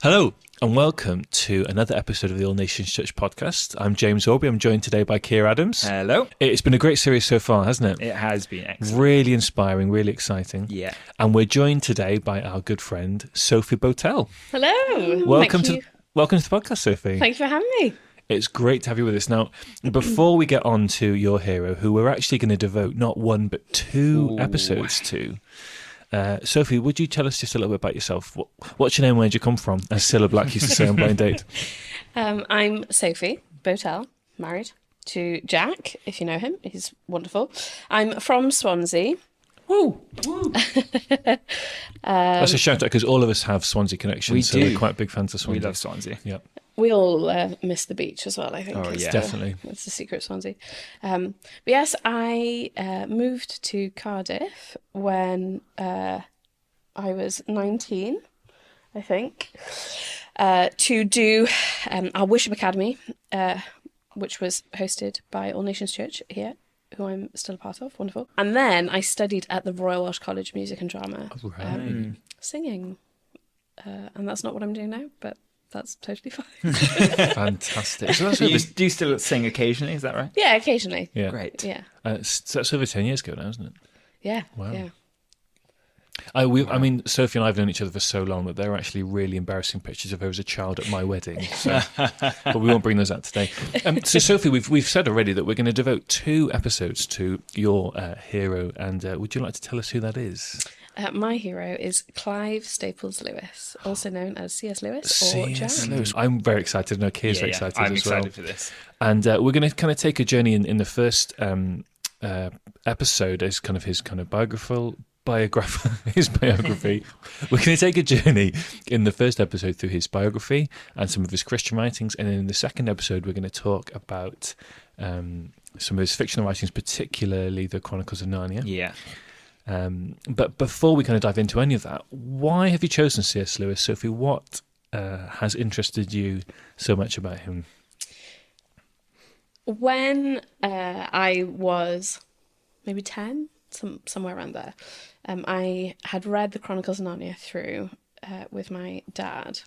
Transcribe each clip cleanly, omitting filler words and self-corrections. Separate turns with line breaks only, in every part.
Hello and welcome to another episode of the All Nations Church podcast. I'm James Aubrey. I'm joined today by Kier Adams.
Hello.
It's been a great series so far, hasn't it?
It has been excellent.
Really inspiring, really exciting.
Yeah.
And we're joined today by our good friend, Sophie Bowtell.
Hello.
Welcome to the podcast, Sophie.
Thank you for having me.
It's great to have you with us. Now, before we get on to your hero, who we're actually going to devote not one but two episodes to, Sophie, would you tell us just a little bit about yourself? What's your name? Where did you come from? As Cilla Black used to say on Blind Date.
I'm Sophie Bowtell, married to Jack, if you know him. He's wonderful. I'm from Swansea.
Woo!
That's a shout out because all of us have Swansea connections.
We
so
do.
We're quite big fans of Swansea.
We love Swansea.
Yeah.
We all miss the beach as well, I think.
Oh, yeah.
Definitely.
It's the secret Swansea. But yes, I moved to Cardiff when I was 19, I think, to do our Wisham Academy, which was hosted by All Nations Church here, who I'm still a part of. Wonderful. And then I studied at the Royal Welsh College Music and Drama, singing. And that's not what I'm doing now, but that's totally fine.
Fantastic. So that's
Do you still sing occasionally? Is that right?
Yeah, occasionally.
yeah.
Great.
Yeah.
So that's over 10 years ago now, isn't it?
Yeah.
Wow.
Yeah.
I mean, Sophie and I have known each other for so long that there are actually really embarrassing pictures of her as a child at my wedding. So, but we won't bring those out today. So, Sophie, we've said already that we're going to devote two episodes to your hero, and would you like to tell us who that is?
My hero is Clive Staples Lewis, also known as C.S. Lewis or Jack.
C.S. Lewis. I'm very excited. No, Kier's very excited
I'm
as
excited
well.
for this.
And we're going to kind of take a journey in the first episode as kind of his kind of his biography. We're going to take a journey in the first episode through his biography and some of his Christian writings, and then in the second episode we're going to talk about some of his fictional writings, particularly the Chronicles of Narnia.
Yeah.
But before we kind of dive into any of that, why have you chosen C.S. Lewis, Sophie? What has interested you so much about him?
When I was maybe 10, somewhere around there, I had read the Chronicles of Narnia through with my dad.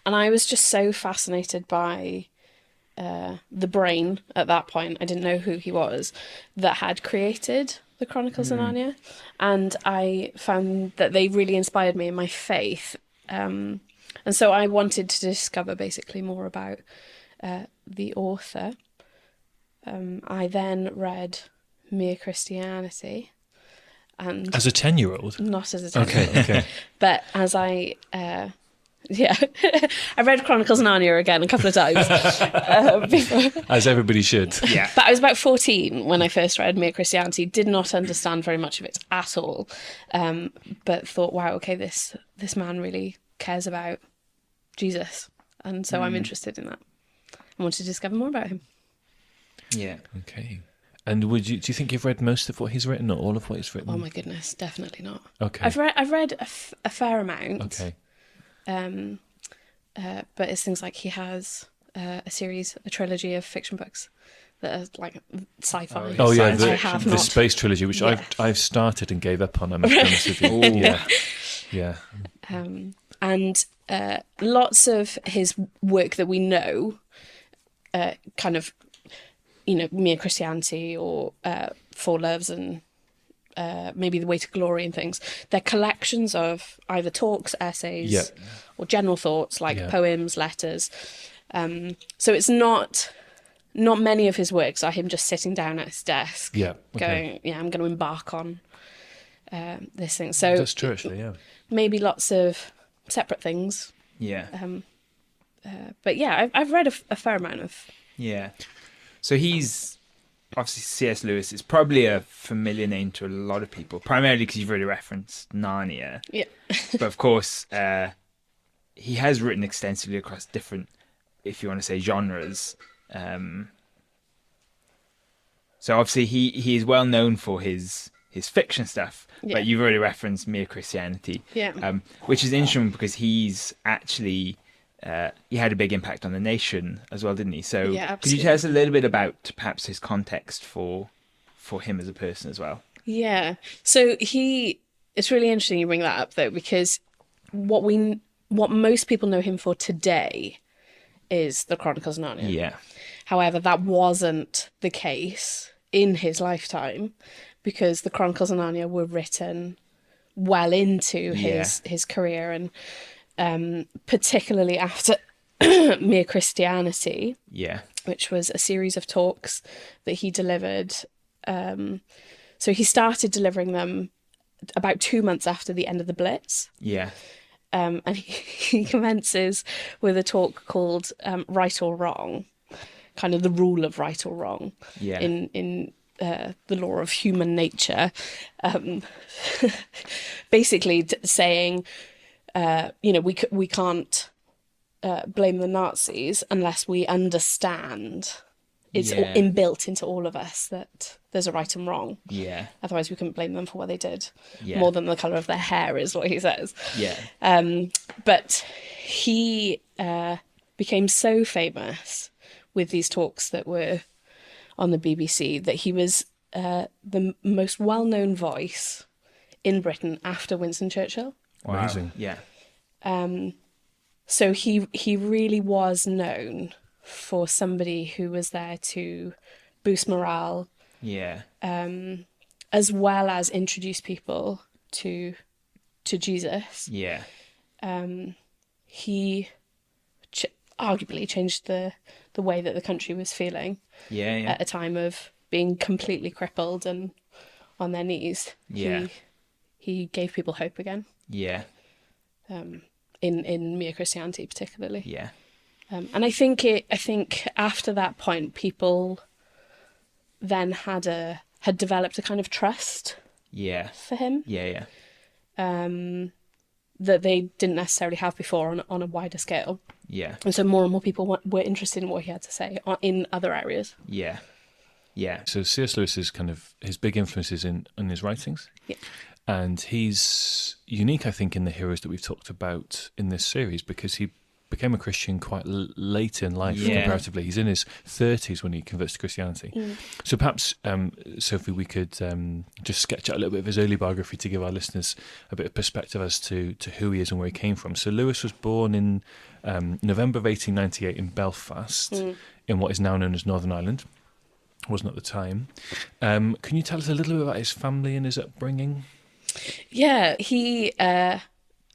And I was just so fascinated by the brain at that point. I didn't know who he was that had created the Chronicles of Narnia. And I found that they really inspired me in my faith. And so I wanted to discover basically more about the author. I then read Mere Christianity. And
As a 10-year-old?
not as a 10-year-old.
Okay.
But as I... I read Chronicles of Narnia again a couple of times before.
As everybody should.
Yeah.
But I was about 14 when I first read Mere Christianity. Did not understand very much of it at all, but thought, wow, okay, this man really cares about Jesus, and so I'm interested in that. I want to discover more about him.
Yeah.
Okay. And do you think you've read most of what he's written, or all of what he's written?
Oh my goodness, definitely not.
Okay.
I've read a fair amount.
Okay.
But it's things like he has a trilogy of fiction books that are like sci-fi.
Oh yeah,
I have
the
not.
space trilogy, which
Yeah.
I've started and gave up on. I'm honest with you. Yeah.
And lots of his work that we know, kind of, Mere Christianity or Four Loves and maybe The Way to Glory and things. They're collections of either talks, essays, or general thoughts like poems, letters. So it's not many of his works are him just sitting down at his desk, going, I'm going to embark on this thing. So
That's true, actually. Yeah.
maybe lots of separate things.
Yeah.
But yeah, I've read a fair amount of.
Yeah. So he's obviously C.S. Lewis is probably a familiar name to a lot of people, primarily because you've already referenced Narnia.
Yeah.
But of course, he has written extensively across different, if you want to say, genres. So obviously he is well known for his fiction stuff, but you've already referenced Mere Christianity, which is interesting because he's actually he had a big impact on the nation as well, didn't he? So could you tell us a little bit about perhaps his context for him as a person as well? Yeah.
So it's really interesting you bring that up though, because what we what most people know him for today is the Chronicles of Narnia.
Yeah.
However, that wasn't the case in his lifetime, because the Chronicles of Narnia were written well into his career, and particularly after Mere Christianity, which was a series of talks that he delivered. So he started delivering them about 2 months after the end of the Blitz.
Yeah.
And he commences with a talk called Right or Wrong, kind of the rule of right or wrong in the law of human nature. Basically saying, we can't blame the Nazis unless we understand it's inbuilt into all of us that there's a right and wrong.
Yeah.
Otherwise, we couldn't blame them for what they did. Yeah. More than the colour of their hair is what he says.
Yeah.
But he became so famous with these talks that were on the BBC that he was the most well-known voice in Britain after Winston Churchill.
Wow.
Amazing.
Yeah.
So he really was known for somebody who was there to boost morale, as well as introduce people to Jesus.
Yeah.
He arguably changed the way that the country was feeling. At a time of being completely crippled and on their knees.
Yeah.
He gave people hope again.
Yeah.
In Mere Christianity particularly.
Yeah.
And I think after that point, people then had developed a kind of trust. For him.
Yeah.
That they didn't necessarily have before on a wider scale.
Yeah.
And so more and more people were interested in what he had to say in other areas.
Yeah. Yeah.
So C.S. Lewis is kind of his big influences in his writings.
Yeah.
And he's unique, I think, in the heroes that we've talked about in this series, because he became a Christian quite late in life, comparatively. He's in his 30s when he converts to Christianity. So perhaps, Sophie, we could just sketch out a little bit of his early biography to give our listeners a bit of perspective as to who he is and where he came from. So Lewis was born in November of 1898 in Belfast, in what is now known as Northern Ireland. Wasn't at the time. Can you tell us a little bit about his family and his upbringing?
Yeah, he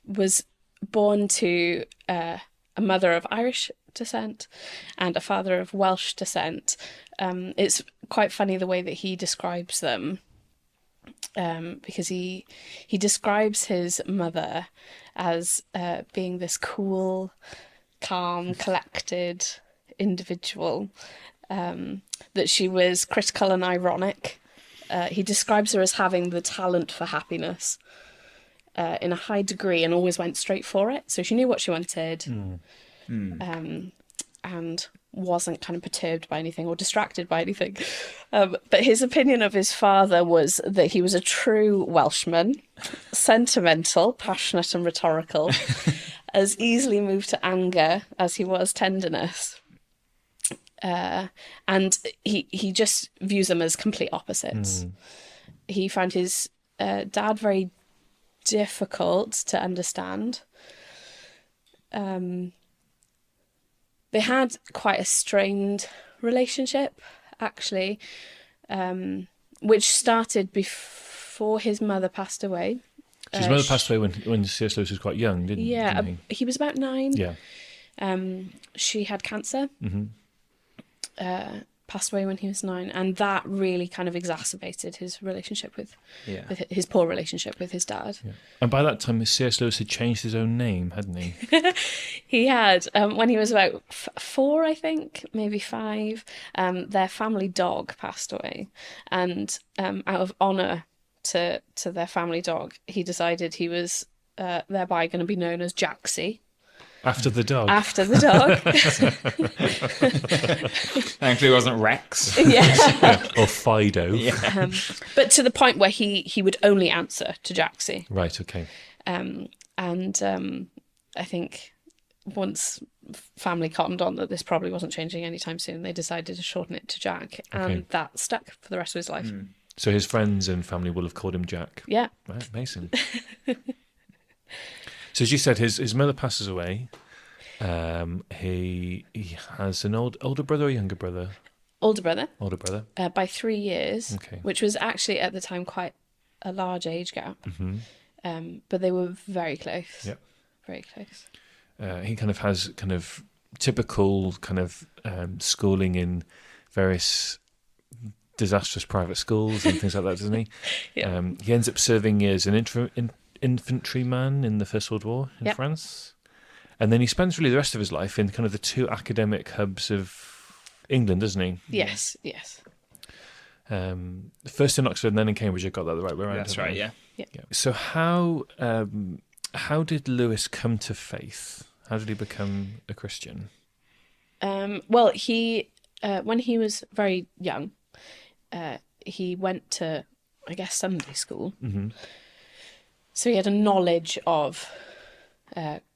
was born to a mother of Irish descent and a father of Welsh descent. It's quite funny the way that he describes them, because he describes his mother as being this cool, calm, collected individual, that she was critical and ironic. He describes her as having the talent for happiness in a high degree and always went straight for it. So she knew what she wanted and wasn't kind of perturbed by anything or distracted by anything. But his opinion of his father was that he was a true Welshman, sentimental, passionate and rhetorical, as easily moved to anger as he was tenderness. And he just views them as complete opposites. He found his dad very difficult to understand. They had quite a strained relationship, actually, which started before his mother passed away.
His mother passed away when C.S. Lewis was quite young, didn't he?
He was about 9.
Yeah.
She had cancer. Passed away when he was 9, and that really kind of exacerbated his relationship with his poor relationship with his dad.
Yeah. And by that time, C.S. Lewis had changed his own name, hadn't he?
He had. When he was about 4, I think, maybe 5, their family dog passed away, and out of honour to their family dog, he decided he was thereby going to be known as Jaxie.
After the dog.
After the dog.
Thankfully, it wasn't Rex.
Yeah.
Or Fido.
Yeah.
But to the point where he would only answer to Jaxie.
Right, okay.
I think once family cottoned on that this probably wasn't changing anytime soon, they decided to shorten it to Jack. And that stuck for the rest of his life.
So his friends and family will have called him Jack.
Yeah.
Right, amazing. So as you said, his mother passes away. He has an older brother or younger brother?
Older brother.
Older brother.
By 3 years,
Okay.
which was actually at the time quite a large age gap. But they were very close.
Yep.
Very close.
He kind of has kind of typical kind of schooling in various disastrous private schools and things like that, doesn't he?
Yeah.
He ends up serving as an infantryman in the First World War in France. And then he spends really the rest of his life in kind of the two academic hubs of England, doesn't he?
Yes.
First in Oxford and then in Cambridge. I got that the right way around.
That's right, yeah.
So how did Lewis come to faith? How did he become a Christian?
Well, he when he was very young, he went to, I guess, Sunday school.
Mm-hmm.
So he had a knowledge of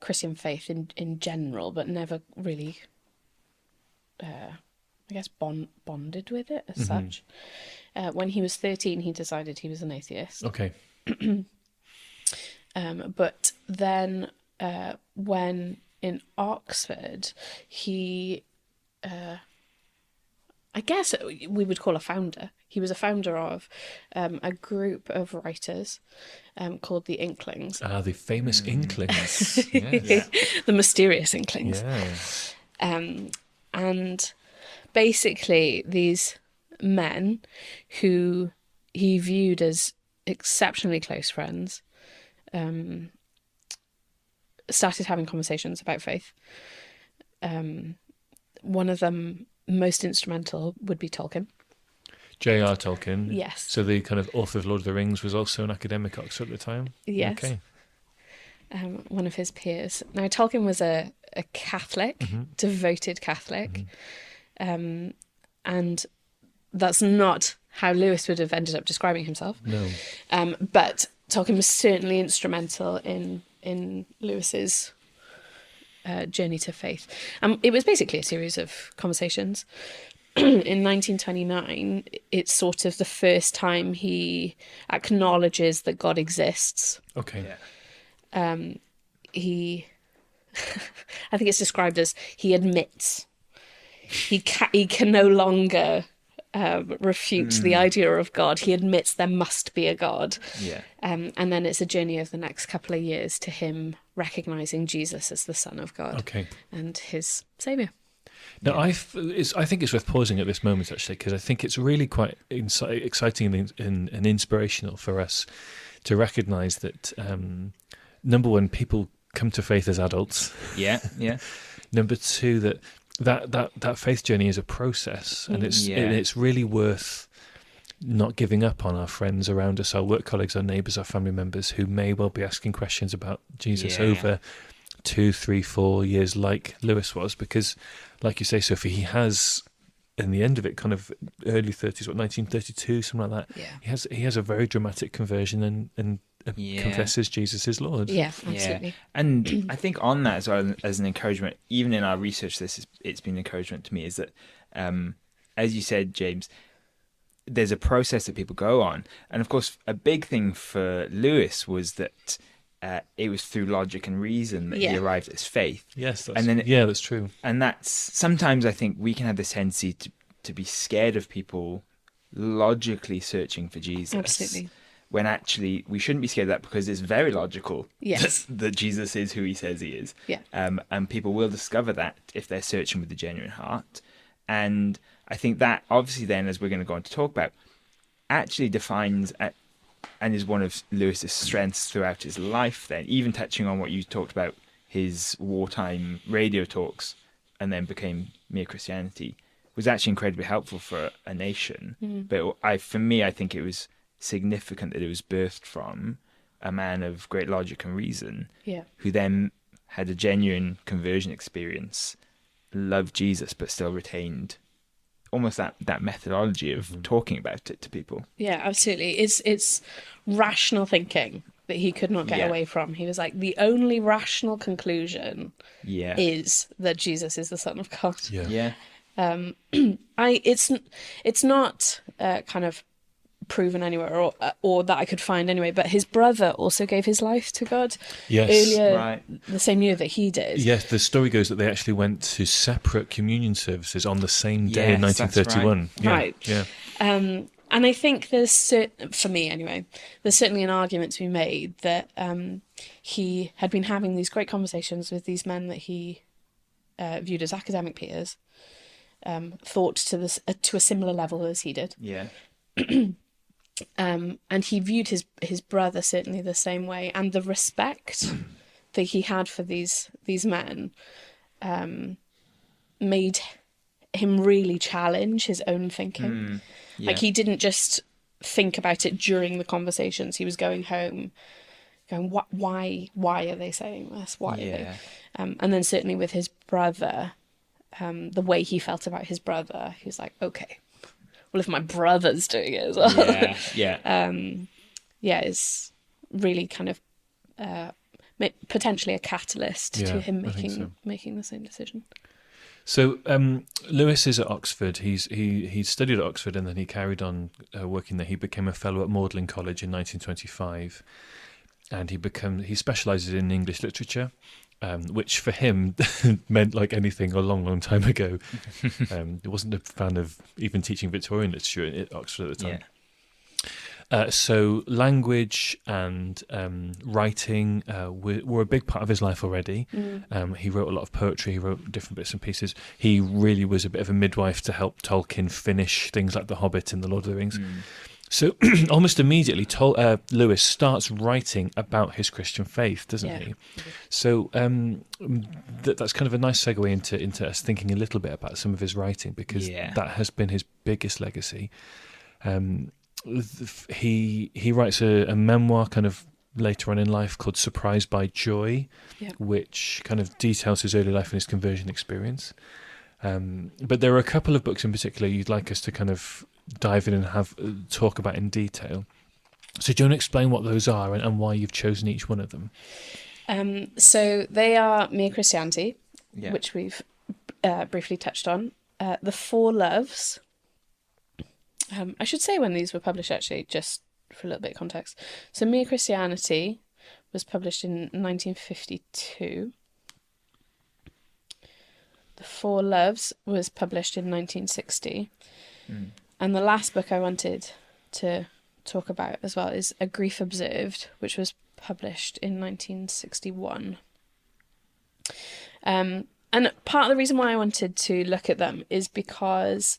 Christian faith in general, but never really, I guess, bonded with it as such. When he was 13, he decided he was an atheist.
Okay.
But then when in Oxford, he, I guess we would call a founder. He was a founder of a group of writers called the Inklings.
Ah, the famous Inklings. Yes.
The mysterious Inklings.
Yeah.
And basically these men who he viewed as exceptionally close friends started having conversations about faith. One of them, most instrumental, would be Tolkien.
J.R. Tolkien.
Yes.
So the kind of author of Lord of the Rings was also an academic at Oxford at the time?
Yes.
Okay.
One of his peers. Now, Tolkien was a Catholic, devoted Catholic. And that's not how Lewis would have ended up describing himself.
No.
But Tolkien was certainly instrumental in Lewis's journey to faith. It was basically a series of conversations. In 1929, it's sort of the first time he acknowledges that God exists.
Okay.
Yeah.
He, I think it's described as he admits. He can no longer refute the idea of God. He admits there must be a God.
Yeah.
And then it's a journey of the next couple of years to him recognizing Jesus as the Son of God.
Okay.
And his saviour.
Now, I think it's worth pausing at this moment, actually, because I think it's really quite exciting and inspirational for us to recognise that, number one, people come to faith as adults.
Yeah, yeah.
Number two, that faith journey is a process, and it's really worth not giving up on our friends around us, our work colleagues, our neighbours, our family members, who may well be asking questions about Jesus over 2, 3, 4 years, like Lewis was, because, like you say, Sophie, he has, in the end of it, kind of early 30s, 1932, something like that.
Yeah.
He has a very dramatic conversion and confesses Jesus is Lord.
Yeah, absolutely.
Yeah. And I think on that as well, as an encouragement, even in our research, it's been an encouragement to me, is that, as you said, James, there's a process that people go on. And of course, a big thing for Lewis was that it was through logic and reason that he arrived at his faith.
Yes, that's true.
And that's sometimes I think we can have this tendency to be scared of people logically searching for Jesus.
Absolutely.
When actually we shouldn't be scared of that, because it's very logical
Yes.
that Jesus is who he says he is.
Yeah.
And people will discover that if they're searching with a genuine heart. And I think that obviously then, as we're going to go on to talk about, actually defines and is one of Lewis's strengths throughout his life then, even touching on what you talked about, his wartime radio talks, and then became Mere Christianity, was actually incredibly helpful for a nation. But for me, I think it was significant that it was birthed from a man of great logic and reason, who then had a genuine conversion experience, loved Jesus, but still retained almost that methodology of talking about it to people.
Yeah, absolutely. It's rational thinking that he could not get away from. He was like, the only rational conclusion is that Jesus is the Son of God.
Yeah.
It's not kind of proven anywhere, or that I could find anyway. But his brother also gave his life to God earlier the same year that he did.
Yes, the story goes that they actually went to separate communion services on the same day in 1931.
Right. Yeah. And I think for me anyway, there's certainly an argument to be made that he had been having these great conversations with these men that he viewed as academic peers, thought to a similar level as he did.
Yeah.
And he viewed his brother certainly the same way, and the respect that he had for these men made him really challenge his own thinking. Like, he didn't just think about it during the conversations. He was going home going, why are they saying this? Why are they? And then certainly with his brother, the way he felt about his brother, he was like, okay, well, if my brother's doing it as well. It's really kind of potentially a catalyst to him making the same decision.
So Lewis is at Oxford. He studied at Oxford, and then he carried on working there. He became a fellow at Magdalen College in 1925, and he specialises in English literature, which for him meant like anything a long, long time ago. He wasn't a fan of even teaching Victorian literature at Oxford at the time. So language and writing were a big part of his life already. He wrote a lot of poetry, he wrote different bits and pieces. He really was a bit of a midwife to help Tolkien finish things like The Hobbit and The Lord of the Rings. So almost immediately Lewis starts writing about his Christian faith, doesn't he? So that's kind of a nice segue into us thinking a little bit about some of his writing, because that has been his biggest legacy. He writes a memoir kind of later on in life called Surprised by Joy, which kind of details his early life and his conversion experience. But there are a couple of books in particular you'd like us to kind of dive in and talk about in detail. So do you want to explain what those are and why you've chosen each one of them?
So they are Mere Christianity, which we've briefly touched on. The Four Loves. I should say when these were published, actually, just for a little bit of context. So Mere Christianity was published in 1952. The Four Loves was published in 1960. And the last book I wanted to talk about as well is A Grief Observed, which was published in 1961. And part of the reason why I wanted to look at them is because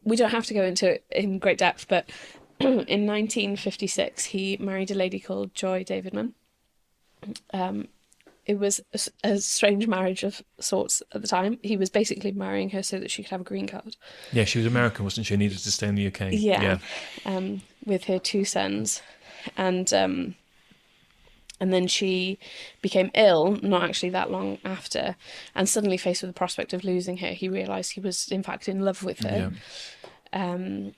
we don't have to go into it in great depth, but in 1956 he married a lady called Joy Davidman. It was a strange marriage of sorts at the time. He was basically marrying her so that she could have a green card.
Yeah, she was American, wasn't she? Needed to stay in the UK.
Yeah. With her two sons. And then she became ill, not actually that long after, and suddenly faced with the prospect of losing her, he realised he was in fact in love with her, and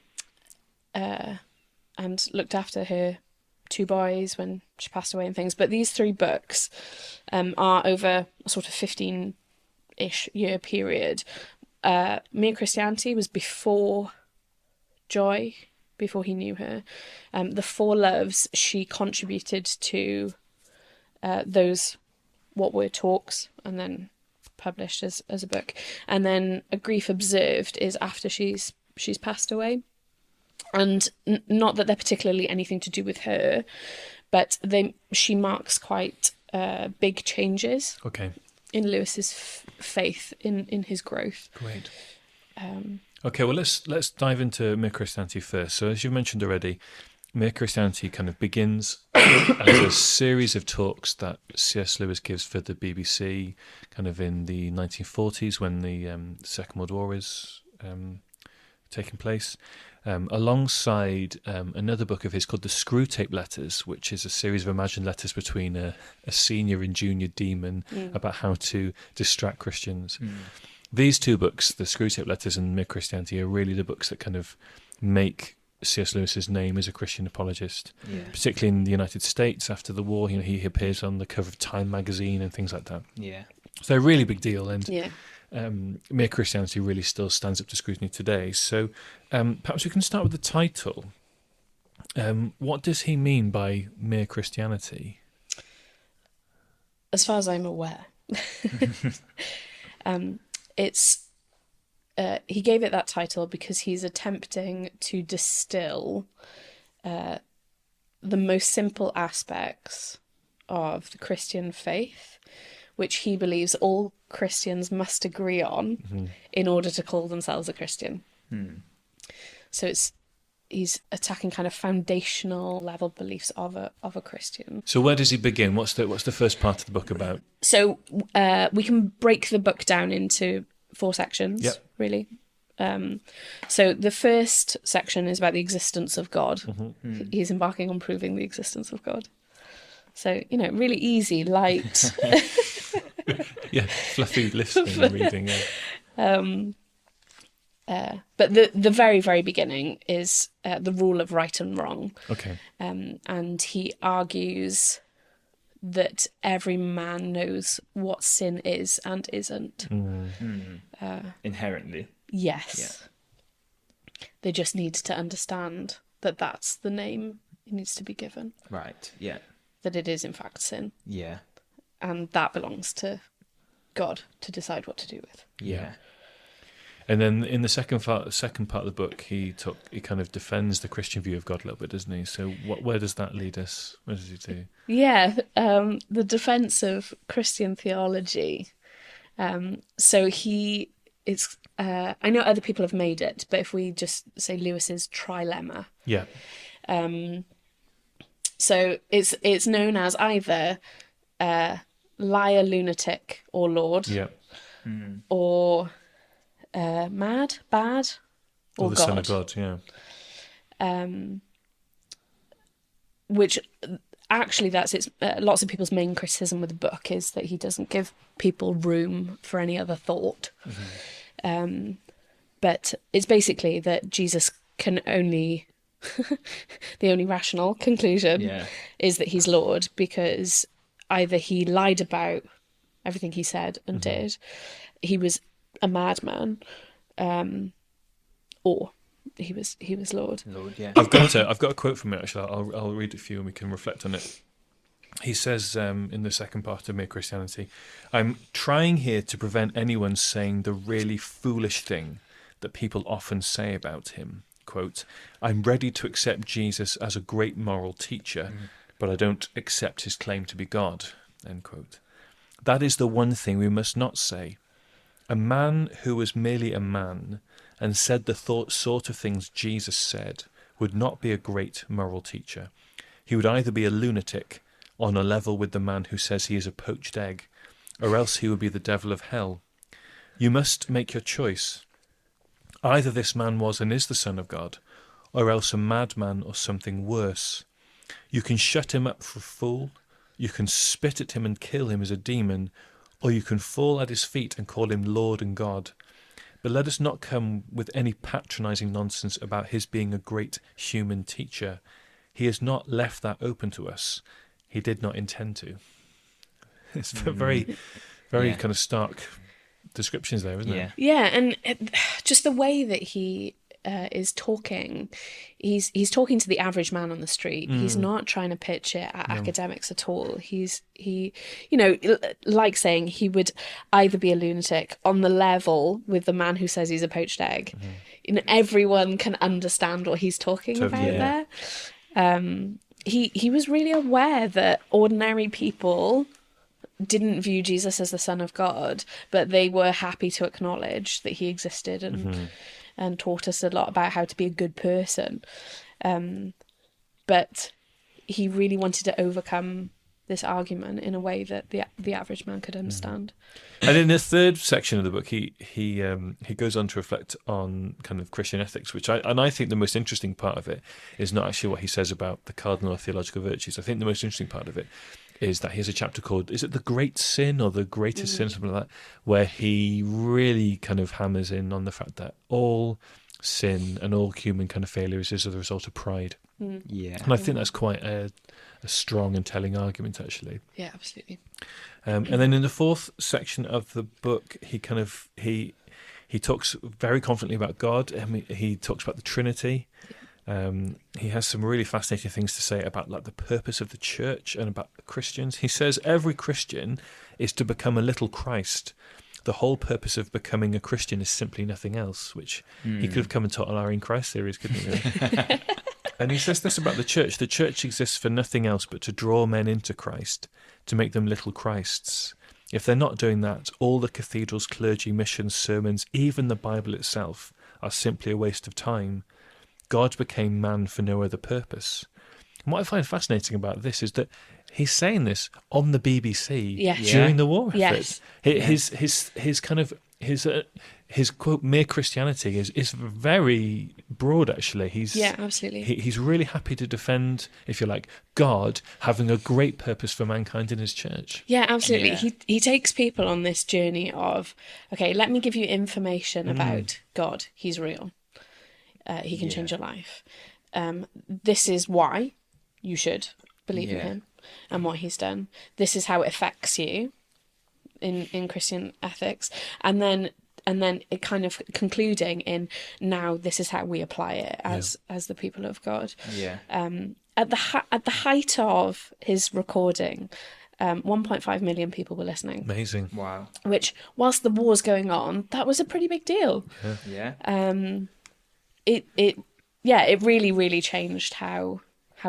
looked after her two boys when she passed away and things. But these three books are over a sort of 15-ish year period. Mere Christianity was before Joy, before he knew her. The Four Loves, she contributed to those what were talks and then published as a book. And then A Grief Observed is after she's passed away. And not that they're particularly anything to do with her, but she marks quite big changes in Lewis's faith, in his growth.
Great. Okay, well, let's dive into Mere Christianity first. So as you've mentioned already, Mere Christianity kind of begins as a series of talks that C.S. Lewis gives for the BBC kind of in the 1940s when the Second World War is taking place, alongside another book of his called The Screwtape Letters, which is a series of imagined letters between a senior and junior demon about how to distract Christians. These two books, The Screwtape Letters and Mere Christianity, are really the books that kind of make C.S. Lewis's name as a Christian apologist, particularly in the United States after the war. He appears on the cover of Time magazine and things like that. So they're a really big deal, and
Yeah.
Mere Christianity really still stands up to scrutiny today. So perhaps we can start with the title. What does he mean by mere Christianity?
As far as I'm aware, it's he gave it that title because he's attempting to distill the most simple aspects of the Christian faith, which he believes all Christians must agree on in order to call themselves a Christian. So he's attacking kind of foundational level beliefs of a Christian.
So where does he begin? What's the first part of the book about?
So we can break the book down into 4 sections, really. So the first section is about the existence of God. He's embarking on proving the existence of God. So, really easy, light.
Yeah, fluffy listening and reading. Yeah.
But the very, very beginning is the rule of right and wrong.
Okay.
And he argues that every man knows what sin is and isn't.
Inherently.
Yes. Yeah. They just need to understand that that's the name it needs to be given.
Right, yeah.
That it is in fact sin.
Yeah.
And that belongs to God to decide what to do with.
Yeah.
And then in the second part of the book, he kind of defends the Christian view of God a little bit, doesn't he? So where does that lead us? What does he do?
Yeah, the defense of Christian theology. So it's I know other people have made it, but if we just say Lewis's trilemma.
Yeah.
So it's known as either liar, lunatic, or Lord.
Yeah.
Or mad, bad, or
the
God.
Son of God, yeah.
Which actually that's lots of people's main criticism with the book is that he doesn't give people room for any other thought. But it's basically that Jesus can only the only rational conclusion is that he's Lord, because either he lied about everything he said and did, he was a madman, or he was Lord.
Lord, yeah.
I've got a quote from it, actually. I'll read it for you and we can reflect on it. He says in the second part of Mere Christianity, "I'm trying here to prevent anyone saying the really foolish thing that people often say about him. Quote, I'm ready to accept Jesus as a great moral teacher, but I don't accept his claim to be God." End quote. That is the one thing we must not say. A man who was merely a man and said the sort of things Jesus said would not be a great moral teacher. He would either be a lunatic on a level with the man who says he is a poached egg, or else he would be the devil of hell. You must make your choice. Either this man was and is the Son of God, or else a madman or something worse. You can shut him up for a fool, you can spit at him and kill him as a demon, or you can fall at his feet and call him Lord and God. But let us not come with any patronising nonsense about his being a great human teacher. He has not left that open to us. He did not intend to. It's very, very kind of stark descriptions there, isn't it?
Yeah, and just the way that he is talking, he's talking to the average man on the street. He's not trying to pitch it at academics at all. He like saying he would either be a lunatic on the level with the man who says he's a poached egg. Everyone can understand what he's talking about there. He was really aware that ordinary people didn't view Jesus as the Son of God, but they were happy to acknowledge that he existed and taught us a lot about how to be a good person. But he really wanted to overcome this argument in a way that the average man could understand.
And in the third section of the book, he goes on to reflect on kind of Christian ethics, which I think the most interesting part of it is not actually what he says about the cardinal theological virtues. I think the most interesting part of it is that he has a chapter called, is it The Great Sin or The Greatest Sin, something like that, where he really kind of hammers in on the fact that all sin and all human kind of failure is as a result of pride.
Yeah.
And I think that's quite a strong and telling argument, actually.
Yeah, absolutely.
And then in the fourth section of the book, he talks very confidently about God. He talks about the Trinity. He has some really fascinating things to say about like the purpose of the church and about Christians. He says every Christian is to become a little Christ. The whole purpose of becoming a Christian is simply nothing else, which he could have come and taught on our In Christ series, couldn't he? And he says this about the church. The church exists for nothing else but to draw men into Christ, to make them little Christs. If they're not doing that, all the cathedrals, clergy, missions, sermons, even the Bible itself, are simply a waste of time. God became man for no other purpose. And what I find fascinating about this is that he's saying this on the BBC during the war effort. His quote mere Christianity is very broad, actually.
Absolutely.
He's really happy to defend, if you like, God having a great purpose for mankind in his church.
Yeah, absolutely. Yeah. He takes people on this journey of, okay, let me give you information about God. He's real. He can change your life. This is why you should believe in him and what he's done. This is how it affects you in Christian ethics. And then it kind of concluding in, now this is how we apply it as the people of God.
Yeah.
At the height of his recording, 1.5 million people were listening.
Amazing.
Wow.
Which, whilst the war's going on, that was a pretty big deal.
Yeah.
It really, really changed how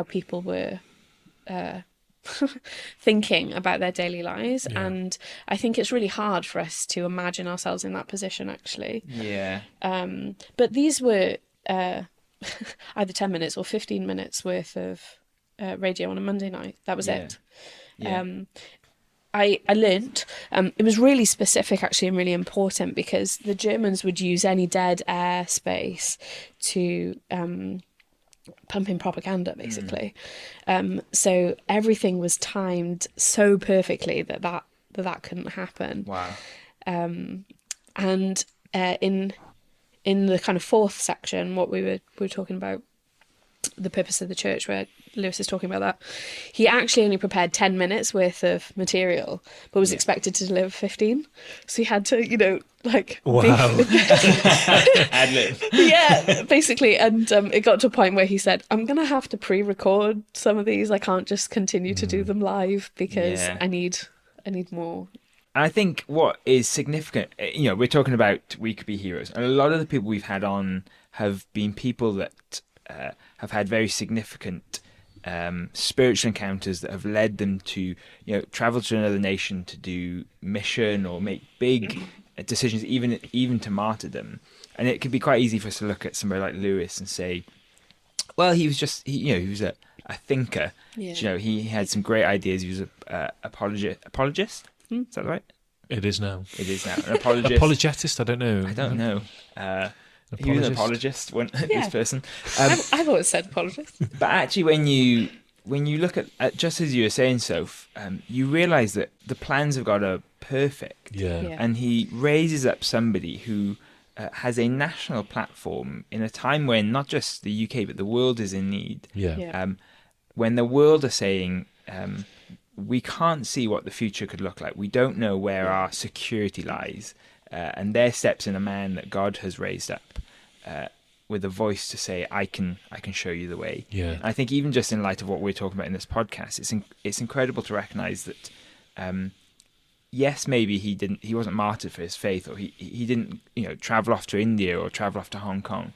people were thinking about their daily lives.
Yeah.
And I think it's really hard for us to imagine ourselves in that position, actually.
Yeah.
But these were either 10 minutes or 15 minutes worth of radio on a Monday night. That was it.
Yeah.
I learnt, it was really specific, actually, and really important, because the Germans would use any dead air space to pump in propaganda, basically. So everything was timed so perfectly that couldn't happen.
Wow.
And in the kind of fourth section, what we were talking about, the purpose of the church, where Lewis is talking about that, he actually only prepared 10 minutes worth of material, but was expected to deliver 15. So he had to,
wow.
Ad-lib.
Yeah, basically. And it got to a point where he said, I'm going to have to pre-record some of these. I can't just continue to do them live because I need more.
And I think what is significant, we're talking about We Could Be Heroes, and a lot of the people we've had on have been people that have had very significant spiritual encounters that have led them to, travel to another nation to do mission or make big decisions, even to martyrdom. And it can be quite easy for us to look at somebody like Lewis and say, well, he was just, he was a thinker. Yeah. He had some great ideas. He was a apologist. Is that right?
It is now.
An apologist.
Apologetist? I don't know.
I don't know. He was an apologist, this person.
I've always said apologist.
But actually, when you look at just as you were saying, Soph, you realise that the plans of God are perfect.
Yeah.
And he raises up somebody who has a national platform in a time when not just the UK, but the world is in need.
Yeah.
When the world are saying, we can't see what the future could look like. We don't know where our security lies. And there steps in a man that God has raised up with a voice to say, I can show you the way.
Yeah.
And I think even just in light of what we're talking about in this podcast, it's incredible to recognise that, yes, maybe he wasn't martyred for his faith, or he didn't travel off to India or travel off to Hong Kong.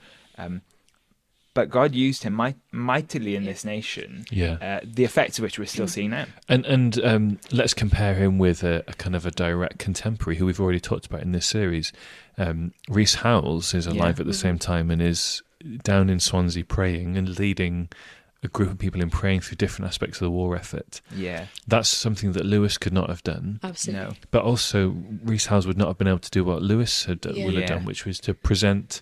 But God used him mightily in this nation.
Yeah.
The effects of which we're still seeing now.
And let's compare him with a kind of a direct contemporary who we've already talked about in this series. Rhys Howells is alive at the same time and is down in Swansea praying and leading a group of people in praying through different aspects of the war effort.
Yeah.
That's something that Lewis could not have done.
Absolutely.
No.
But also Rhys Howells would not have been able to do what Lewis would have done, which was to present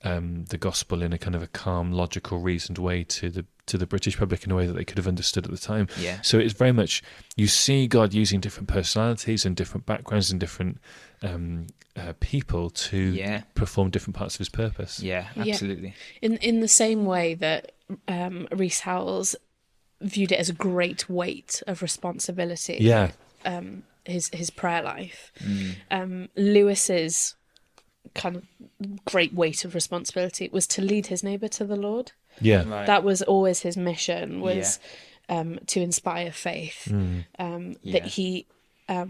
the gospel in a kind of a calm, logical, reasoned way to the British public in a way that they could have understood at the time.
Yeah.
So it's very much, you see God using different personalities and different backgrounds and different people to perform different parts of his purpose.
Yeah, absolutely.
In the same way that Rhys Howells viewed it as a great weight of responsibility.
Yeah.
His prayer life. Lewis's kind of great weight of responsibility was to lead his neighbour to the Lord.
Yeah.
Right.
That was always his mission, was to inspire faith. That he, I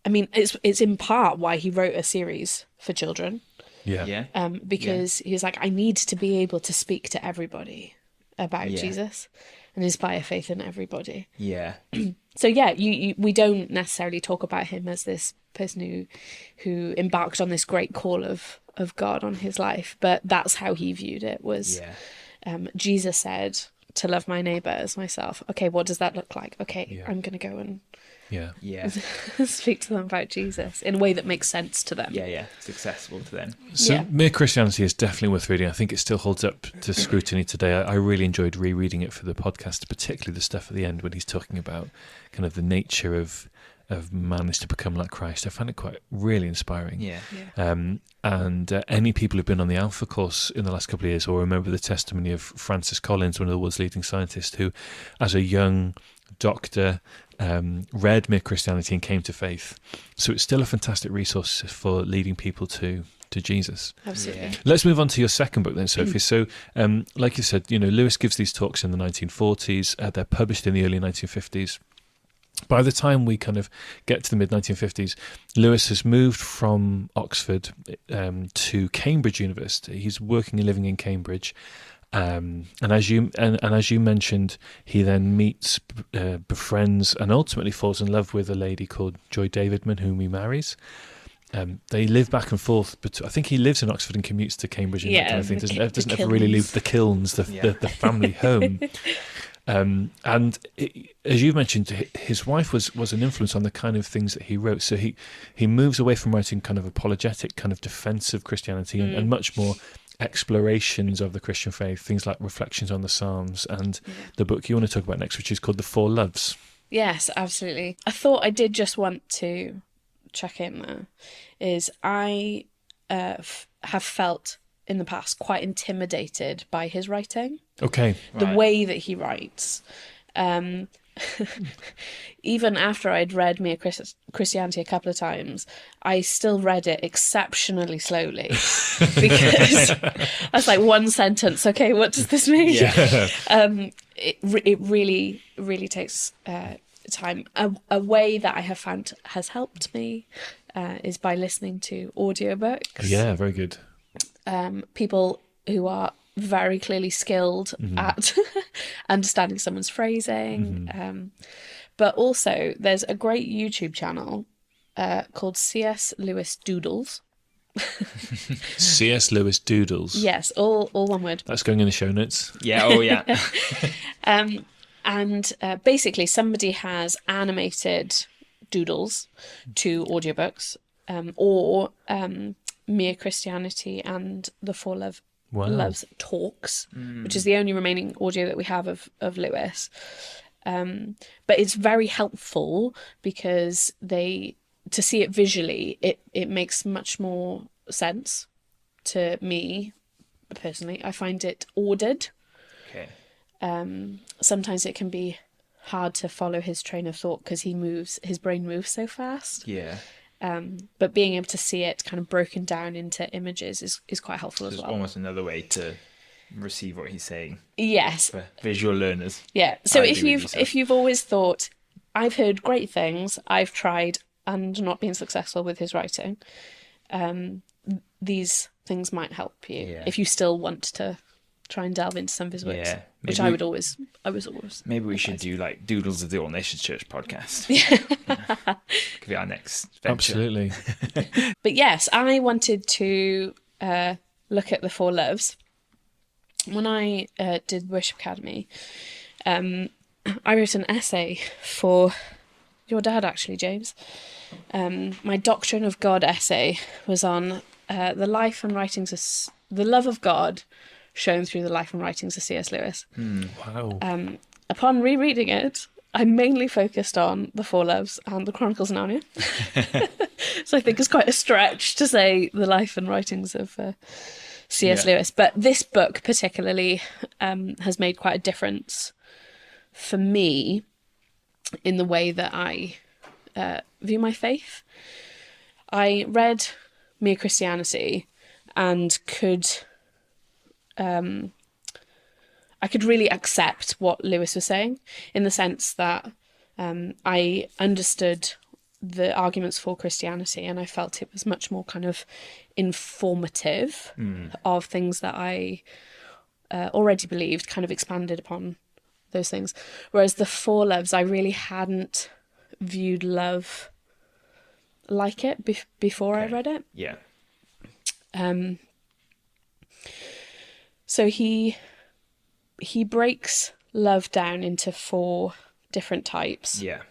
mean, it's in part why he wrote a series for children.
Yeah.
Because he was like, I need to be able to speak to everybody about Jesus and inspire faith in everybody.
Yeah.
So yeah, we don't necessarily talk about him as this person who embarked on this great call of God on his life, but that's how he viewed it. Was Jesus said to love my neighbour as myself. Okay, what does that look like? Okay, I'm going to go and speak to them about Jesus in a way that makes sense to them.
Yeah, it's accessible to them.
So Mere Christianity is definitely worth reading. I think it still holds up to scrutiny today. I really enjoyed rereading it for the podcast, particularly the stuff at the end when he's talking about kind of the nature of man is to become like Christ. I found it quite really inspiring. And any people who've been on the Alpha course in the last couple of years will remember the testimony of Francis Collins, one of the world's leading scientists, who, as a young doctor, read Mere Christianity and came to faith. So it's still a fantastic resource for leading people to Jesus.
Absolutely.
Let's move on to your second book then, Sophie. So, like you said, Lewis gives these talks in the 1940s. They're published in the early 1950s. By the time we kind of get to the mid-1950s, Lewis has moved from Oxford to Cambridge University. He's working and living in Cambridge. And as you mentioned, he then meets, befriends, and ultimately falls in love with a lady called Joy Davidman, whom he marries. They live back and forth, but I think he lives in Oxford and commutes to Cambridge. And that kind of thing. Doesn't ever really leave the kilns, the family home. As you mentioned, his wife was an influence on the kind of things that he wrote. So he moves away from writing kind of apologetic, kind of defensive Christianity and much more explorations of the Christian faith, things like Reflections on the Psalms and the book you want to talk about next, which is called The Four Loves.
Yes, absolutely. I thought I did just want to check in there, is I have felt in the past quite intimidated by his writing.
Okay.
The way that he writes. Even after I'd read Mere Christianity a couple of times, I still read it exceptionally slowly because I was like, one sentence, okay, what does this mean? It really, really takes time. A way that I have found has helped me is by listening to audiobooks.
Yeah, very good.
People who are very clearly skilled at understanding someone's phrasing. But also, there's a great YouTube channel called C.S. Lewis Doodles.
C.S. Lewis Doodles.
Yes, all one word.
That's going in the show notes.
Yeah, oh yeah.
And basically, somebody has animated doodles to audiobooks, or Mere Christianity and the Four Loves talks, which is the only remaining audio that we have of Lewis. But it's very helpful because to see it visually, it makes much more sense to me personally. I find it ordered.
Okay.
Sometimes it can be hard to follow his train of thought because his brain moves so fast.
Yeah.
But being able to see it kind of broken down into images is quite helpful as well.
It's almost another way to receive what he's saying.
Yes.
For visual learners.
Yeah. So if you've always thought, I've heard great things, I've tried and not been successful with his writing, these things might help you if you still want to try and delve into some of his works.
Yeah.
Which I was always.
Maybe we should do like Doodles of the All Nations Church podcast. Could be our next venture.
Absolutely.
But yes, I wanted to look at the Four Loves. When I did Worship Academy, I wrote an essay for your dad, actually, James. My Doctrine of God essay was on the life and writings of the love of God shown through the life and writings of C.S. Lewis.
Wow.
Upon rereading it, I mainly focused on the Four Loves and the Chronicles of Narnia. So I think it's quite a stretch to say the life and writings of C.S. Lewis. But this book particularly has made quite a difference for me in the way that I view my faith. I read Mere Christianity and I could really accept what Lewis was saying, in the sense that I understood the arguments for Christianity, and I felt it was much more kind of informative of things that I already believed, kind of expanded upon those things. Whereas the Four Loves, I really hadn't viewed love like it before I read it.
Yeah.
So he breaks love down into 4 different types.
Yeah.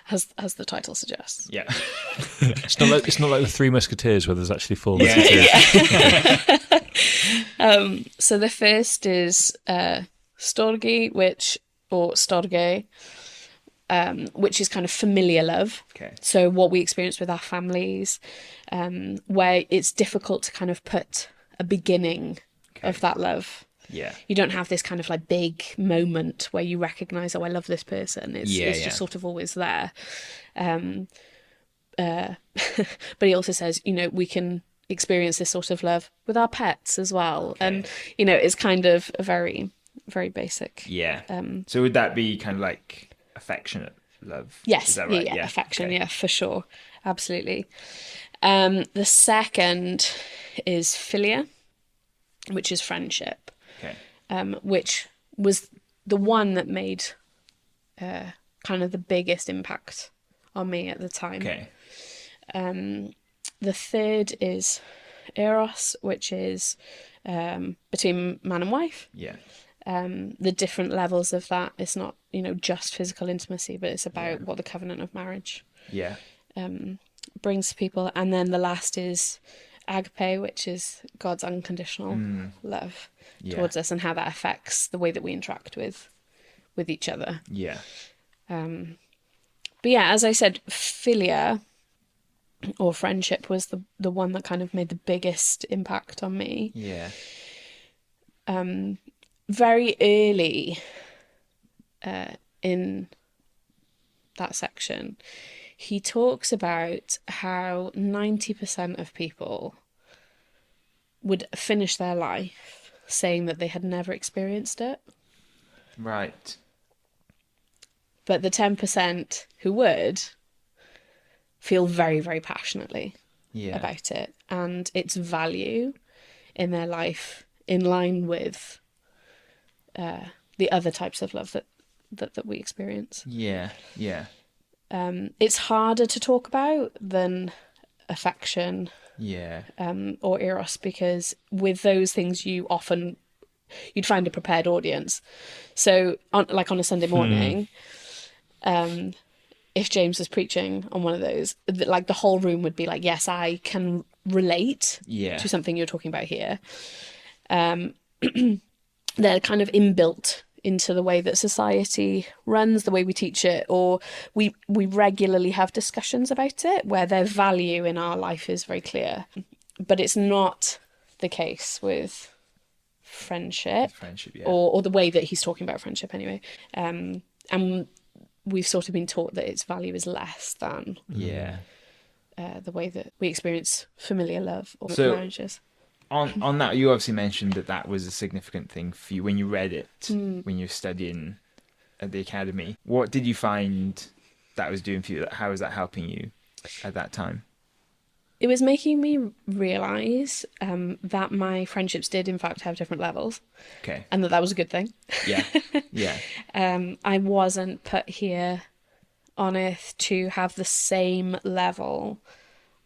As the title suggests.
Yeah.
It's not like the Three Musketeers where there's actually 4
Yeah.
musketeers.
So the first is storge, which is kind of familiar love.
Okay.
So what we experience with our families, where it's difficult to kind of put a beginning of that love.
Yeah.
You don't have this kind of like big moment where you recognise, oh, I love this person. It's just sort of always there. But he also says, we can experience this sort of love with our pets as well. Okay. And, it's kind of a very, very basic.
Yeah. So would that be kind of like affectionate love?
Yes.
Is that right?
Yeah, affection.
Okay.
Yeah, for sure. Absolutely. The second is philia, which is friendship.
Okay.
Which was the one that made kind of the biggest impact on me at the time.
Okay.
The third is eros, which is between man and wife.
Yeah.
The different levels of that. It's not, just physical intimacy, but it's about what the covenant of marriage brings to people. And then the last is agape, which is God's unconditional love towards us, and how that affects the way that we interact with each other.
Yeah.
But yeah, as I said, philia or friendship was the one that kind of made the biggest impact on me.
Yeah.
Very early in that section, he talks about how 90% of people would finish their life saying that they had never experienced it.
Right.
But the 10% who would feel very, very passionately about it and its value in their life, in line with the other types of love that we experience.
Yeah. Yeah.
It's harder to talk about than affection or eros, because with those things you'd find a prepared audience. So on a Sunday morning, if James was preaching on one of those, like the whole room would be like, yes, I can relate to something you're talking about here. They're kind of inbuilt into the way that society runs, the way we teach it, or we regularly have discussions about it where their value in our life is very clear. But it's not the case with friendship, or the way that he's talking about friendship anyway. And we've sort of been taught that its value is less than the way that we experience familiar love or marriages.
On that, you obviously mentioned that was a significant thing for you when you read it, when you were studying at the academy. What did you find that was doing for you? How was that helping you at that time?
It was making me realise that my friendships did in fact have different levels.
Okay.
And that was a good thing.
Yeah. Yeah.
I wasn't put here on earth to have the same level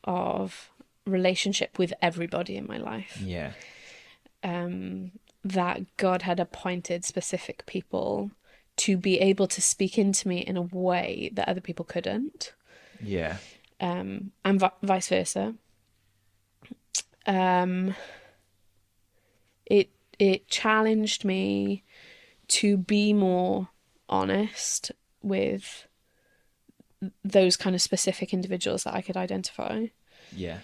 of relationship with everybody in my life.
Yeah.
That God had appointed specific people to be able to speak into me in a way that other people couldn't.
Yeah.
And vice versa. It challenged me to be more honest with those kind of specific individuals that I could identify.
Yeah.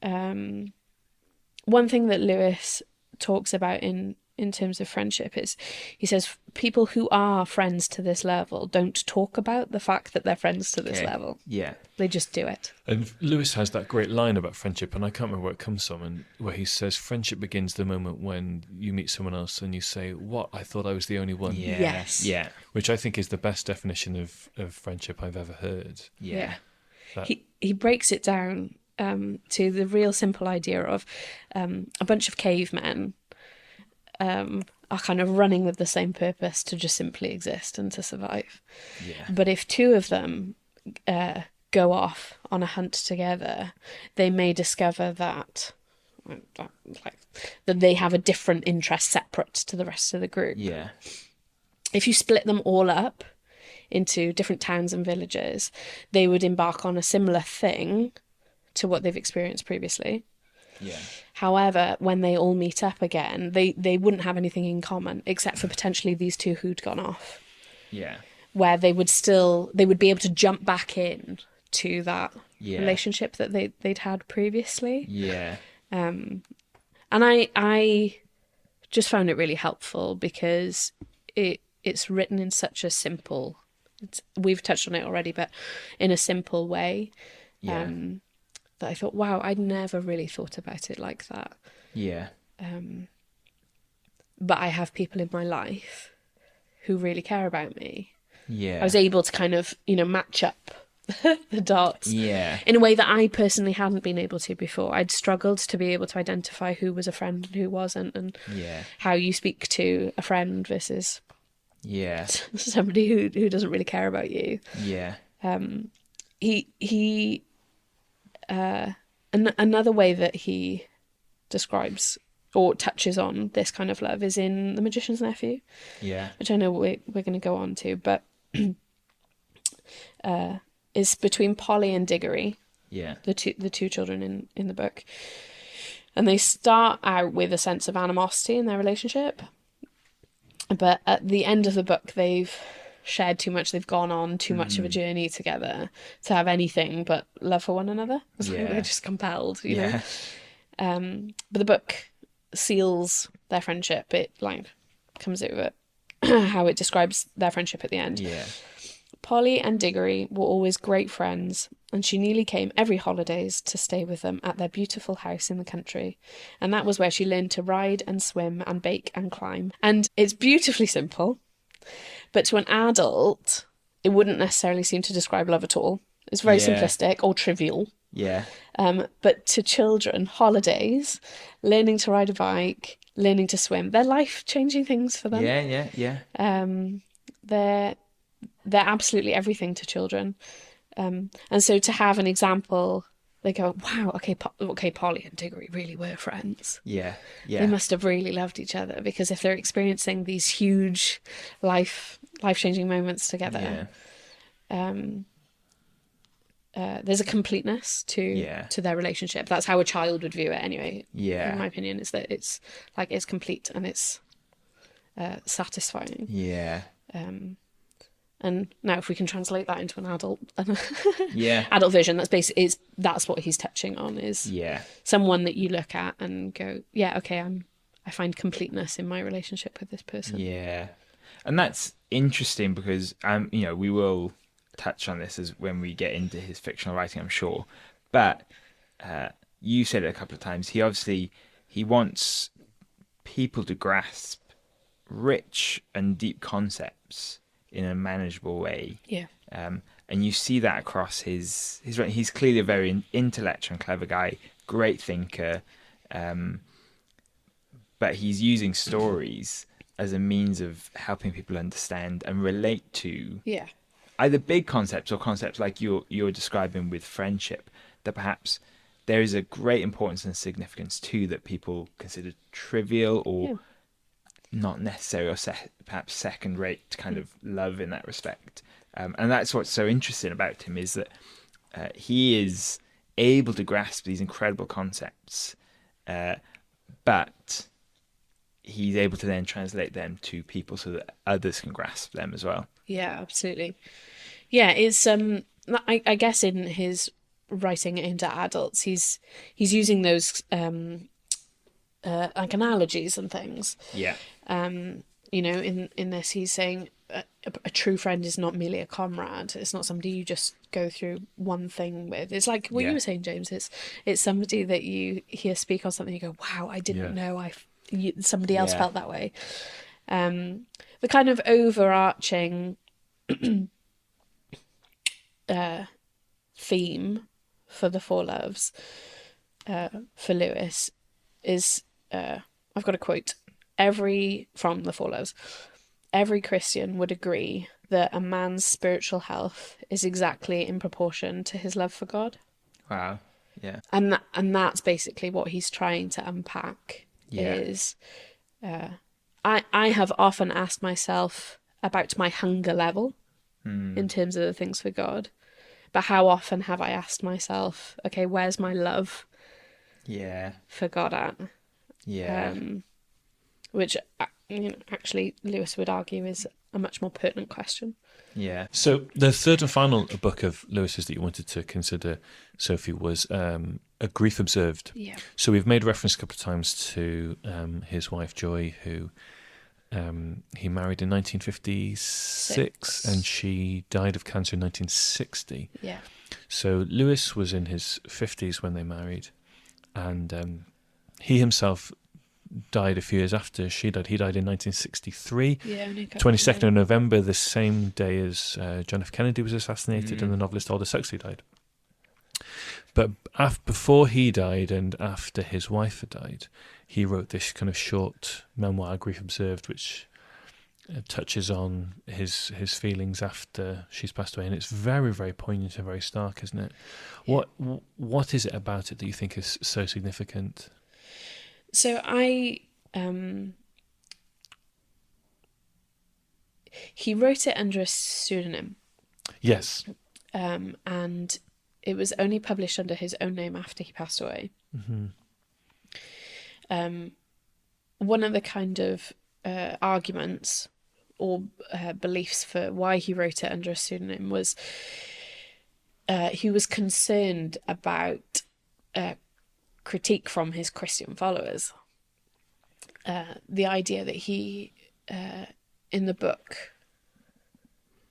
One thing that Lewis talks about in terms of friendship is, he says, people who are friends to this level don't talk about the fact that they're friends to this level.
Yeah.
They just do it.
And Lewis has that great line about friendship, and I can't remember where it comes from, and where he says, friendship begins the moment when you meet someone else and you say, what, I thought I was the only one.
Yeah.
Yes.
Yeah.
Which I think is the best definition of friendship I've ever heard.
Yeah.
He breaks it down to the real simple idea of a bunch of cavemen are kind of running with the same purpose to just simply exist and to survive.
Yeah.
But if two of them go off on a hunt together, they may discover that they have a different interest separate to the rest of the group.
Yeah.
If you split them all up into different towns and villages, they would embark on a similar thing to what they've experienced previously.
Yeah.
However, when they all meet up again, they wouldn't have anything in common except for potentially these two who'd gone off.
Yeah.
Where they would be able to jump back in to that relationship that they'd had previously.
Yeah.
And I just found it really helpful because it's written in such a simple, we've touched on it already, but in a simple way.
Yeah.
That I thought, wow, I'd never really thought about it like that.
Yeah.
But I have people in my life who really care about me.
Yeah.
I was able to kind of, match up the dots in a way that I personally hadn't been able to before. I'd struggled to be able to identify who was a friend and who wasn't, and how you speak to a friend versus somebody who doesn't really care about you.
Yeah.
Another way that he describes or touches on this kind of love is in The Magician's Nephew.
Yeah.
Which I know we're going to go on to, but is between Polly and Diggory.
Yeah.
The two children in the book. And they start out with a sense of animosity in their relationship. But at the end of the book, they've shared too much. They've gone on too much of a journey together to have anything but love for one another. It's like they're just compelled, you know. But the book seals their friendship. It comes over how it describes their friendship at the end.
Yeah.
Polly and Diggory were always great friends, and she nearly came every holidays to stay with them at their beautiful house in the country. And that was where she learned to ride and swim and bake and climb. And it's beautifully simple, but to an adult, it wouldn't necessarily seem to describe love at all. It's very simplistic or trivial.
Yeah.
But to children, holidays, learning to ride a bike, learning to swim, they're life-changing things for them. They're absolutely everything to children. And so to have an example, they go, wow, okay, Polly and Diggory really were friends.
Yeah. Yeah.
They must have really loved each other, because if they're experiencing these huge life-changing moments together, there's a completeness to their relationship. That's how a child would view it anyway. Yeah. In my opinion, is that it's complete and it's satisfying.
Yeah.
And now, if we can translate that into an adult version, that's what he's touching on, is someone that you look at and go, yeah, okay, I find completeness in my relationship with this person.
Yeah, and that's interesting because we will touch on this as when we get into his fictional writing, I'm sure. But you said it a couple of times. He wants people to grasp rich and deep concepts in a manageable way.
Yeah.
And you see that across his writing. He's clearly a very intellectual and clever guy, great thinker, but he's using stories as a means of helping people understand and relate to either big concepts or concepts like you're describing with friendship, that perhaps there is a great importance and significance to, that people consider trivial or not necessary, or perhaps second-rate kind of love in that respect. And that's what's so interesting about him, is that he is able to grasp these incredible concepts, but he's able to then translate them to people so that others can grasp them as well.
Yeah, absolutely. Yeah, it's I guess in his writing into adults, he's using those like analogies and things in this, he's saying a true friend is not merely a comrade. It's not somebody you just go through one thing with. It's like what you were saying, James. It's somebody that you hear speak on something, you go, wow, I didn't know somebody else felt that way. The kind of overarching theme for the Four Loves for Lewis is, I've got a quote from the Four Loves. Every Christian would agree that a man's spiritual health is exactly in proportion to his love for God.
Wow. Yeah.
And that's basically what he's trying to unpack. Is I have often asked myself about my hunger level in terms of the things for God. But how often have I asked myself, okay, where's my love for God at?
Yeah.
Which, actually, Lewis would argue is a much more pertinent question.
Yeah.
So the third and final book of Lewis's that you wanted to consider, Sophie, was A Grief Observed.
Yeah.
So we've made reference a couple of times to his wife Joy, who he married in 1956 and she died of cancer in 1960.
Yeah.
So Lewis was in his 50s when they married, and he himself died a few years after she died. He died in 1963, 22nd of November, the same day as John F. Kennedy was assassinated and the novelist Aldous Huxley died. But before he died and after his wife had died, he wrote this kind of short memoir, Grief Observed, which touches on his feelings after she's passed away, and it's very, very poignant and very stark, isn't it? Yeah. What is it about it that you think is so significant?
So he wrote it under a pseudonym.
Yes.
And it was only published under his own name after he passed away.
Mm-hmm.
One of the kind of arguments or beliefs for why he wrote it under a pseudonym was he was concerned about critique from his Christian followers. The idea that he, in the book,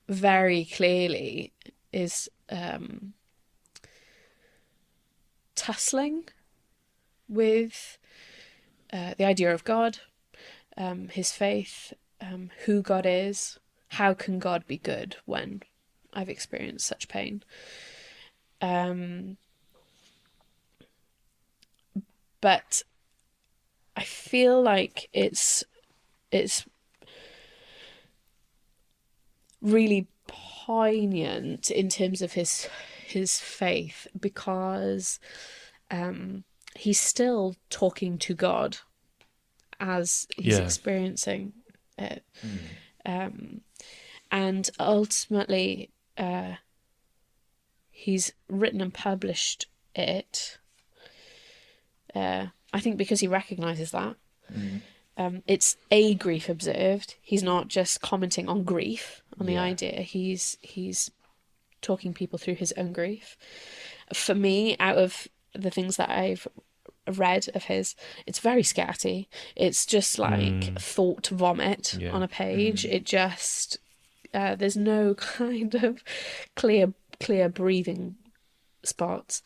very clearly is tussling with the idea of God, his faith, who God is, how can God be good when I've experienced such pain. But I feel like it's really poignant in terms of his faith, because he's still talking to God as he's experiencing it. And ultimately he's written and published it, I think because he recognises that. It's a grief observed. He's not just commenting on grief, on the idea. He's talking people through his own grief. For me, out of the things that I've read of his, it's very scatty. It's just like thought vomit on a page. It just there's no kind of clear breathing spots.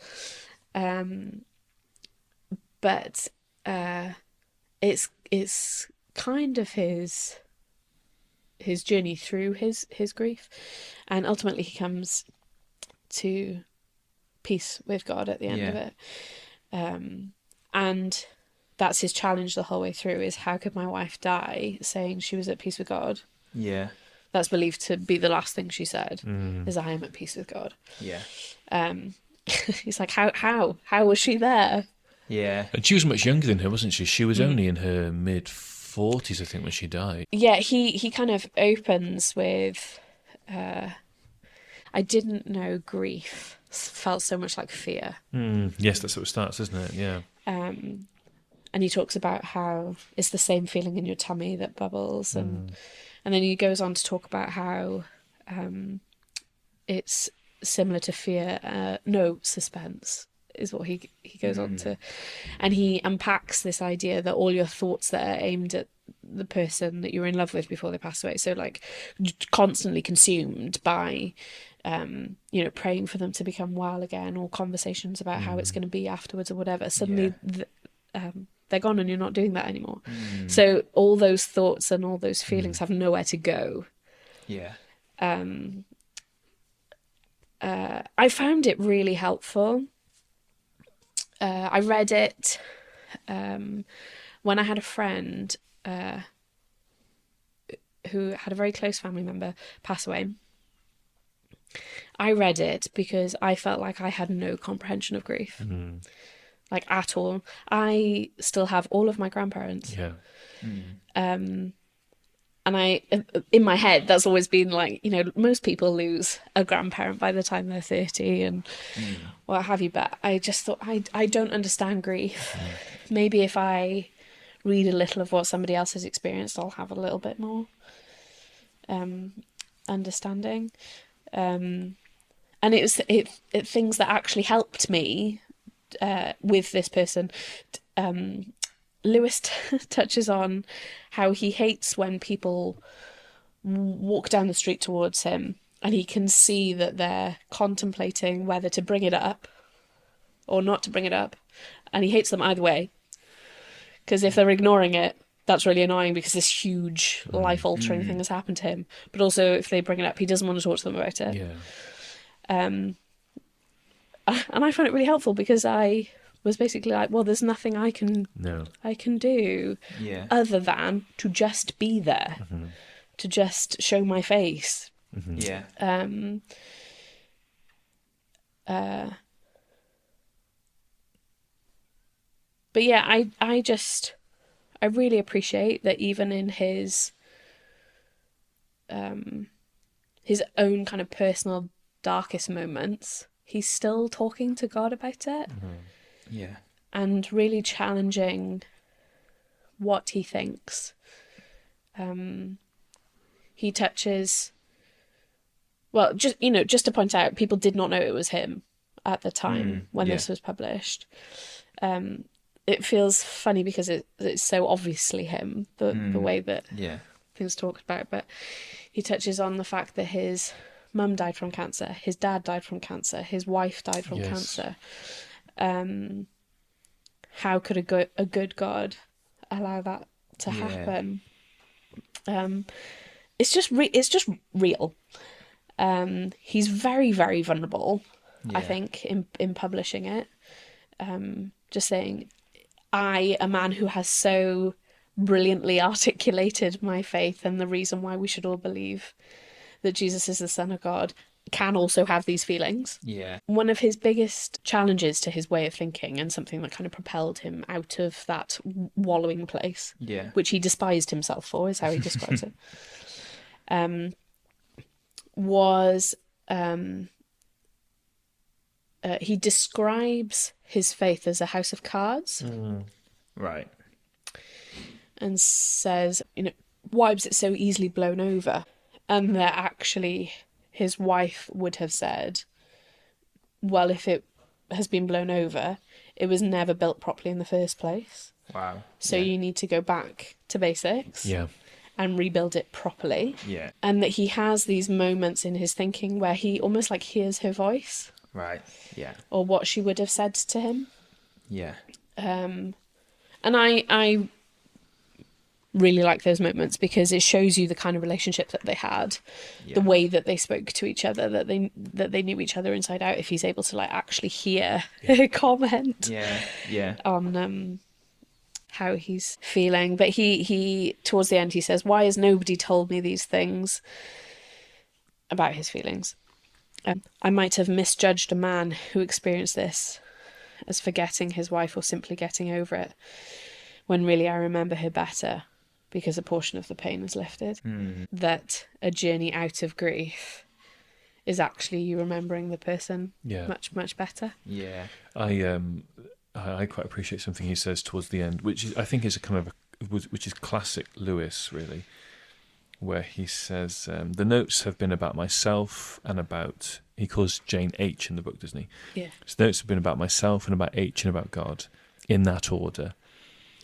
But it's kind of his journey through his grief, and ultimately he comes to peace with God at the end of it. And that's his challenge the whole way through, is how could my wife die saying she was at peace with God? Yeah. That's believed to be the last thing she said, is I am at peace with God. Yeah. He's like, how was she there?
Yeah. And she was much younger than her, wasn't she? She was only in her mid-40s, I think, when she died.
Yeah, he kind of opens with, I didn't know grief felt so much like fear.
Yes, that's how it starts, isn't it? Yeah.
And he talks about how it's the same feeling in your tummy that bubbles. And then he goes on to talk about how it's similar to fear. No, suspense is what he goes on to. And he unpacks this idea that all your thoughts that are aimed at the person that you were in love with before they passed away. So like constantly consumed by, praying for them to become well again, or conversations about how it's going to be afterwards or whatever. Suddenly they're gone and you're not doing that anymore. So all those thoughts and all those feelings have nowhere to go.
Yeah.
I found it really helpful. I read it when I had a friend who had a very close family member pass away. I read it because I felt like I had no comprehension of grief, like at all. I still have all of my grandparents.
Yeah.
And I, in my head, that's always been like, most people lose a grandparent by the time they're 30 and what have you. But I just thought, I don't understand grief. Maybe if I read a little of what somebody else has experienced, I'll have a little bit more understanding. And it was things that actually helped me with this person. Lewis touches on how he hates when people walk down the street towards him and he can see that they're contemplating whether to bring it up or not to bring it up. And he hates them either way. Because if they're ignoring it, that's really annoying because this huge life-altering thing has happened to him. But also, if they bring it up, he doesn't want to talk to them about it.
Yeah.
And I found it really helpful because I was basically like, well, there's nothing I can do other than to just be there, to just show my face.
Yeah.
But yeah, I really appreciate that even in his own kind of personal darkest moments, he's still talking to God about it.
Yeah.
And really challenging what he thinks. He touches, well, just to point out, people did not know it was him at the time when this was published. It feels funny because it's so obviously him, the way that things talked about. But he touches on the fact that his mum died from cancer, his dad died from cancer, his wife died from cancer. How could a good God allow that to happen? It's just real. He's very, very vulnerable, I think, in publishing it. Just saying, I, a man who has so brilliantly articulated my faith and the reason why we should all believe that Jesus is the Son of God, can also have these feelings.
Yeah.
One of his biggest challenges to his way of thinking, and something that kind of propelled him out of that wallowing place, which he despised himself for, is how he describes it, was he describes his faith as a house of cards.
Right.
And says, why was it so easily blown over? And that actually his wife would have said, well, if it has been blown over, it was never built properly in the first place.
Wow.
So you need to go back to basics.
Yeah.
And rebuild it properly.
Yeah.
And that he has these moments in his thinking where he almost like hears her voice.
Right. Yeah.
Or what she would have said to him.
Yeah.
And I really like those moments because it shows you the kind of relationship that they had, the way that they spoke to each other, that they knew each other inside out. If he's able to like actually hear her comment on how he's feeling. But he towards the end he says, why has nobody told me these things about his feelings? I might have misjudged a man who experienced this as forgetting his wife or simply getting over it, when really I remember her better because a portion of the pain is lifted. That a journey out of grief is actually you remembering the person much, much better.
Yeah.
I quite appreciate something he says towards the end, which I think is a kind of which is classic Lewis, really, where he says, the notes have been about myself and about, he calls Jane H in the book, doesn't he?
Yeah.
His notes have been about myself and about H and about God, in that order.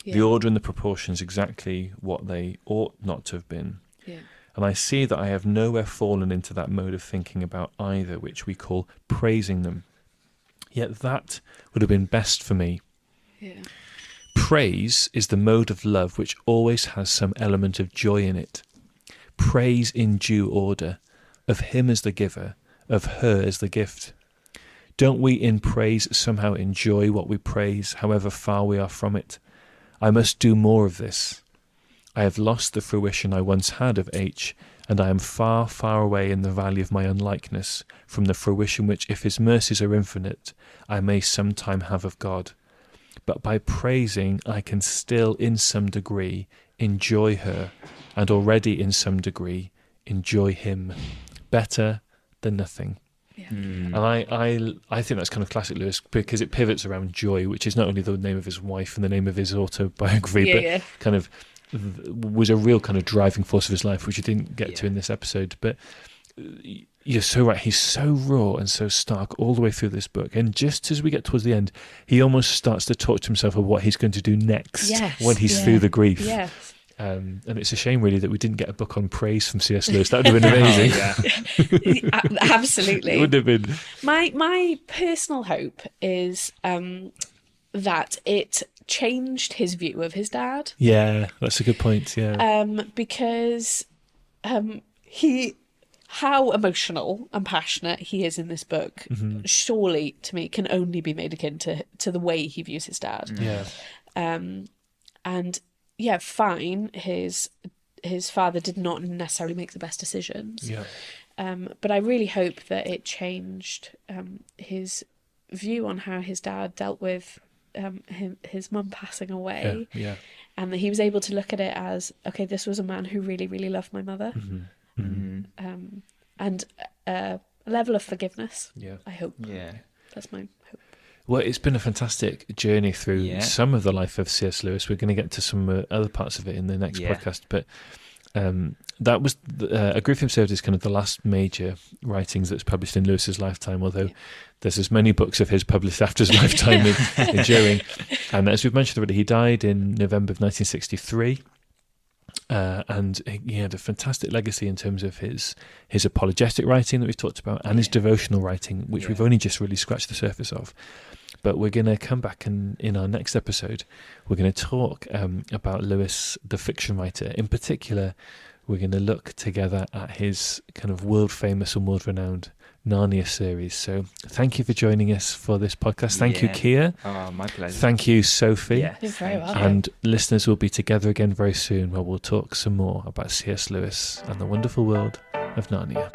The order and the proportions exactly what they ought not to have been.
Yeah.
And I see that I have nowhere fallen into that mode of thinking about either, which we call praising them. Yet that would have been best for me.
Yeah.
Praise is the mode of love which always has some element of joy in it. Praise in due order, of him as the giver, of her as the gift. Don't we in praise somehow enjoy what we praise, however far we are from it? I must do more of this. I have lost the fruition I once had of H, and I am far, far away in the valley of my unlikeness from the fruition which, if his mercies are infinite, I may sometime have of God. But by praising I can still in some degree enjoy her, and already in some degree enjoy him, better than nothing.
Yeah.
And I think that's kind of classic Lewis, because it pivots around joy, which is not only the name of his wife and the name of his autobiography, but kind of was a real kind of driving force of his life, which you didn't get to in this episode. But you're so right, he's so raw and so stark all the way through this book, and just as we get towards the end, he almost starts to talk to himself of what he's going to do next when he's through the grief. And it's a shame really that we didn't get a book on praise from C.S. Lewis. That would have been amazing.
Absolutely.
It would have been.
My personal hope is that it changed his view of his dad.
Yeah, that's a good point. Yeah.
Because how emotional and passionate he is in this book, surely to me can only be made akin to the way he views his dad.
Yeah.
And yeah, fine, his father did not necessarily make the best decisions.
Yeah.
But I really hope that it changed his view on how his dad dealt with his mum passing away.
Yeah.
And that he was able to look at it as, okay, this was a man who really, really loved my mother. And a level of forgiveness. Yeah. I hope. Yeah. That's my hope.
Well, it's been a fantastic journey through some of the life of C.S. Lewis. We're going to get to some other parts of it in the next podcast, but that was A Grief Observed is kind of the last major writings that's published in Lewis's lifetime, although there's as many books of his published after his lifetime enduring. And as we've mentioned already, he died in November of 1963. And he had a fantastic legacy in terms of his apologetic writing that we've talked about, and his devotional writing, which we've only just really scratched the surface of. But we're going to come back and in our next episode, we're going to talk about Lewis, the fiction writer. In particular, we're going to look together at his kind of world-famous and world-renowned Narnia series. So thank you for joining us for this podcast. Thank you, Kier.
Oh, my pleasure.
Thank you, Sophie.
You're very welcome.
And listeners will be together again very soon, where we'll talk some more about C.S. Lewis and the wonderful world of Narnia.